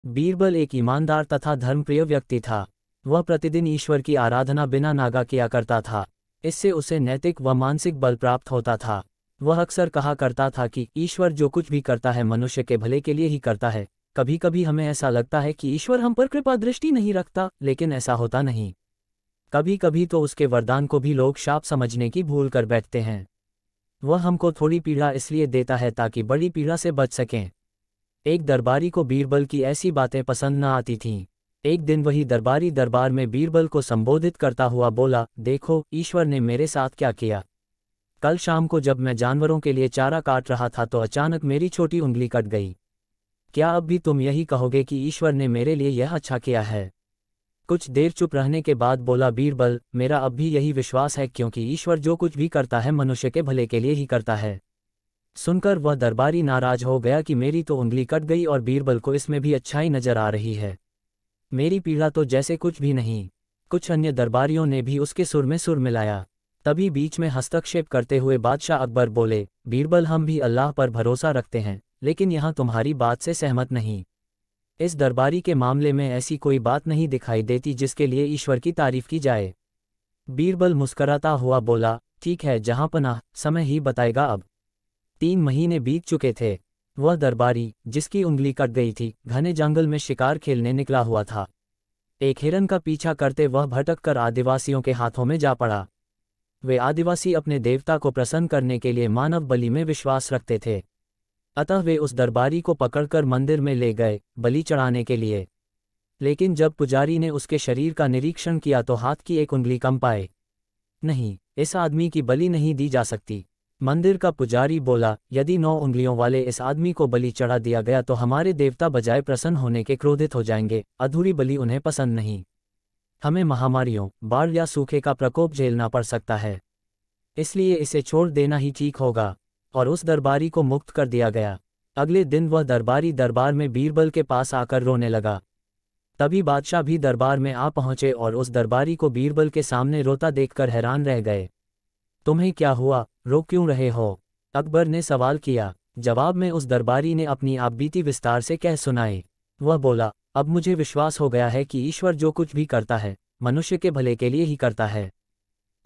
बीरबल एक ईमानदार तथा धर्मप्रिय व्यक्ति था। वह प्रतिदिन ईश्वर की आराधना बिना नागा किया करता था। इससे उसे नैतिक व मानसिक बल प्राप्त होता था। वह अक्सर कहा करता था कि ईश्वर जो कुछ भी करता है मनुष्य के भले के लिए ही करता है। कभी कभी हमें ऐसा लगता है कि ईश्वर हम पर कृपा दृष्टि नहीं रखता, लेकिन ऐसा होता नहीं। कभी कभी तो उसके वरदान को भी लोग शाप समझने की भूल कर बैठते हैं। वह हमको थोड़ी पीड़ा इसलिए देता है ताकि बड़ी पीड़ा से बच सकें। एक दरबारी को बीरबल की ऐसी बातें पसंद न आती थीं। एक दिन वही दरबारी दरबार में बीरबल को संबोधित करता हुआ बोला, देखो ईश्वर ने मेरे साथ क्या किया। कल शाम को जब मैं जानवरों के लिए चारा काट रहा था तो अचानक मेरी छोटी उंगली कट गई। क्या अब भी तुम यही कहोगे कि ईश्वर ने मेरे लिए यह अच्छा किया है? कुछ देर चुप रहने के बाद बोला बीरबल, मेरा अब भी यही विश्वास है, क्योंकि ईश्वर जो कुछ भी करता है मनुष्य के भले के लिए ही करता है। सुनकर वह दरबारी नाराज हो गया कि मेरी तो उंगली कट गई और बीरबल को इसमें भी अच्छाई नजर आ रही है। मेरी पीड़ा तो जैसे कुछ भी नहीं। कुछ अन्य दरबारियों ने भी उसके सुर में सुर मिलाया। तभी बीच में हस्तक्षेप करते हुए बादशाह अकबर बोले, बीरबल हम भी अल्लाह पर भरोसा रखते हैं, लेकिन यहाँ तुम्हारी बात से सहमत नहीं। इस दरबारी के मामले में ऐसी कोई बात नहीं दिखाई देती जिसके लिए ईश्वर की तारीफ की जाए। बीरबल मुस्कराता हुआ बोला, ठीक है जहाँ पनाह, समय ही बताएगा। अब 3 महीने बीत चुके थे। वह दरबारी, जिसकी उंगली कट गई थी, घने जंगल में शिकार खेलने निकला हुआ था। एक हिरन का पीछा करते वह भटक कर आदिवासियों के हाथों में जा पड़ा। वे आदिवासी अपने देवता को प्रसन्न करने के लिए मानव बलि में विश्वास रखते थे। अतः वे उस दरबारी को पकड़कर मंदिर में ले गए बलि चढ़ाने के लिए। लेकिन जब पुजारी ने उसके शरीर का निरीक्षण किया तो हाथ की एक उंगली कम पाए। नहीं, इस आदमी की बलि नहीं दी जा सकती। मंदिर का पुजारी बोला, यदि 9 उंगलियों वाले इस आदमी को बलि चढ़ा दिया गया तो हमारे देवता बजाय प्रसन्न होने के क्रोधित हो जाएंगे। अधूरी बलि उन्हें पसंद नहीं। हमें महामारियों, बाढ़ या सूखे का प्रकोप झेलना पड़ सकता है, इसलिए इसे छोड़ देना ही ठीक होगा। और उस दरबारी को मुक्त कर दिया गया। अगले दिन वह दरबारी दरबार में बीरबल के पास आकर रोने लगा। तभी बादशाह भी दरबार में आ पहुंचे और उस दरबारी को बीरबल के सामने रोता देखकर हैरान रह गए। तुम्हें क्या हुआ, रो क्यों रहे हो? अकबर ने सवाल किया। जवाब में उस दरबारी ने अपनी आपबीती विस्तार से कह सुनाई। वह बोला, अब मुझे विश्वास हो गया है कि ईश्वर जो कुछ भी करता है मनुष्य के भले के लिए ही करता है।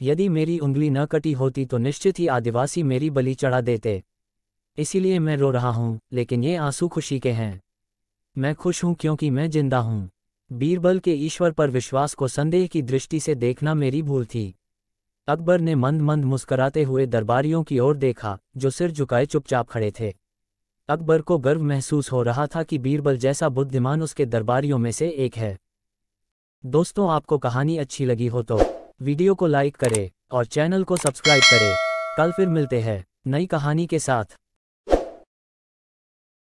यदि मेरी उंगली न कटी होती तो निश्चित ही आदिवासी मेरी बलि चढ़ा देते। इसीलिए मैं रो रहा हूँ, लेकिन ये आंसू खुशी के हैं। मैं खुश हूँ क्योंकि मैं जिंदा हूँ। बीरबल के ईश्वर पर विश्वास को संदेह की दृष्टि से देखना मेरी भूल थी। अकबर ने मंद मंद मुस्कराते हुए दरबारियों की ओर देखा, जो सिर झुकाए चुपचाप खड़े थे। अकबर को गर्व महसूस हो रहा था कि बीरबल जैसा बुद्धिमान उसके दरबारियों में से एक है। दोस्तों, आपको कहानी अच्छी लगी हो तो वीडियो को लाइक करें और चैनल को सब्सक्राइब करें। कल फिर मिलते हैं नई कहानी के साथ।